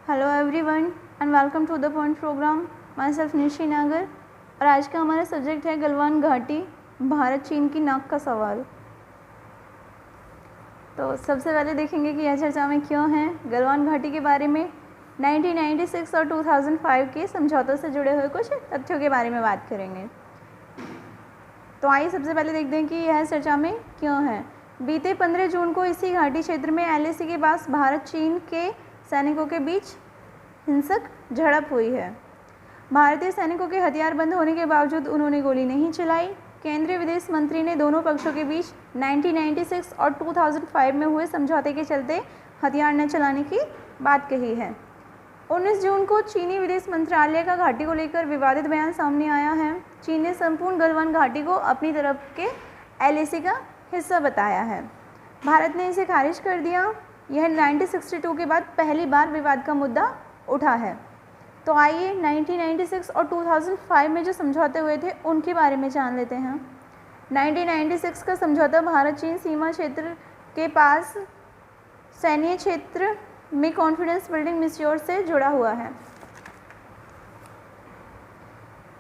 Hello everyone and welcome to the point program. Myself Nishi Nagar और आज का हमारा सब्जेक्ट है गलवान घाटी, भारत चीन की नाक का सवाल। तो सबसे पहले देखेंगे कि यह चर्चा में क्यों है। गलवान घाटी के बारे में 1996 और 2005 के समझौतों से जुड़े हुए कुछ तथ्यों के बारे में बात करेंगे। तो आइए सबसे पहले देखते हैं कि यह चर्चा में क्यों है। बीते 15 जून को इसी घाटी क्षेत्र में LAC के पास भारत चीन के सैनिकों के बीच हिंसक झड़प हुई है। भारतीय सैनिकों के हथियार बंद होने के बावजूद उन्होंने गोली नहीं चलाई। केंद्रीय विदेश मंत्री ने दोनों पक्षों के बीच 1996 और 2005 में हुए समझौते के चलते हथियार न चलाने की बात कही है। 19 जून को चीनी विदेश मंत्रालय का घाटी को लेकर विवादित बयान सामने आया है। चीन ने संपूर्ण गलवान घाटी को अपनी तरफ के LAC का हिस्सा बताया है। भारत ने इसे खारिज कर दिया। यह 1962 के बाद पहली बार विवाद का मुद्दा उठा है। तो आइए 1996 और 2005 में जो समझौते हुए थे उनके बारे में जान लेते हैं। 1996 का समझौता भारत चीन सीमा क्षेत्र के पास सैन्य क्षेत्र में कॉन्फिडेंस बिल्डिंग मिस्योर से जुड़ा हुआ है।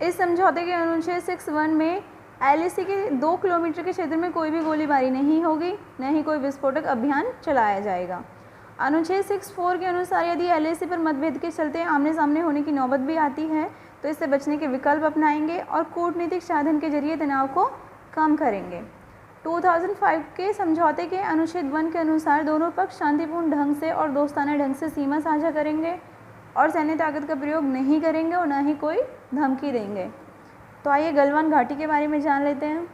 इस समझौते के अनुच्छेद 6(1) में LAC के 2 किलोमीटर के क्षेत्र में कोई भी गोलीबारी नहीं होगी, न ही कोई विस्फोटक अभियान चलाया जाएगा। अनुच्छेद 6(4) के अनुसार यदि LAC पर मतभेद के चलते आमने सामने होने की नौबत भी आती है तो इससे बचने के विकल्प अपनाएंगे और कूटनीतिक साधन के जरिए तनाव को कम करेंगे। 2005 के समझौते के अनुच्छेद 1 के अनुसार दोनों पक्ष शांतिपूर्ण ढंग से और दोस्ताना ढंग से सीमा साझा करेंगे और सैन्य ताकत का प्रयोग नहीं करेंगे और न ही कोई धमकी देंगे। तो आइए गलवान घाटी के बारे में जान लेते हैं।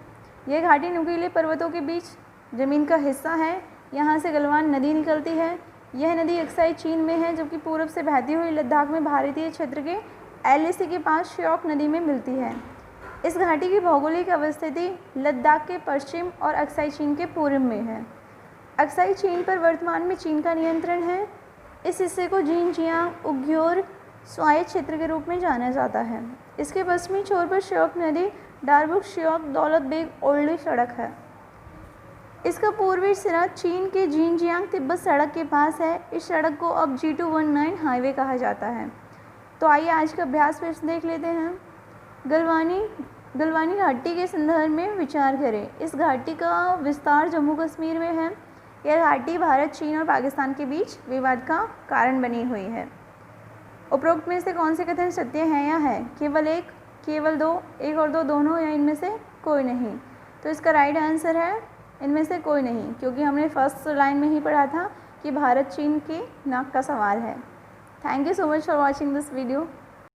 यह घाटी नुकीले पर्वतों के बीच ज़मीन का हिस्सा है। यहाँ से गलवान नदी निकलती है। यह नदी अक्साई चीन में है, जबकि पूर्व से बहती हुई लद्दाख में भारतीय क्षेत्र के LAC के पास श्योक नदी में मिलती है। इस घाटी की भौगोलिक अवस्थिति लद्दाख के पश्चिम और अक्साई चीन के पूर्व में है। अक्साई चीन पर वर्तमान में चीन का नियंत्रण है। इस हिस्से को जिनजियांग उग्योर स्वायत्त क्षेत्र के रूप में जाना जाता है। इसके पश्चिमी छोर पर श्योक नदी डारबुक श्योक दौलत बेग ओल्डी सड़क है। इसका पूर्वी सिरा चीन के जिनजियांग तिब्बत सड़क के पास है। इस सड़क को अब G219 हाईवे कहा जाता है। तो आइए आज का अभ्यास प्रश्न देख लेते हैं। गलवानी घाटी के संदर्भ में विचार करें। इस घाटी का विस्तार जम्मू कश्मीर में है। यह घाटी भारत, चीन और पाकिस्तान के बीच विवाद का कारण बनी हुई है। उपरोक्त में से कौन से कथन सत्य हैं या है? केवल एक, केवल दो, एक और दो दोनों, या इनमें से कोई नहीं? तो इसका राइट आंसर है इनमें से कोई नहीं, क्योंकि हमने फर्स्ट लाइन में ही पढ़ा था कि भारत चीन की नाक का सवाल है। Thank you so much for watching this video.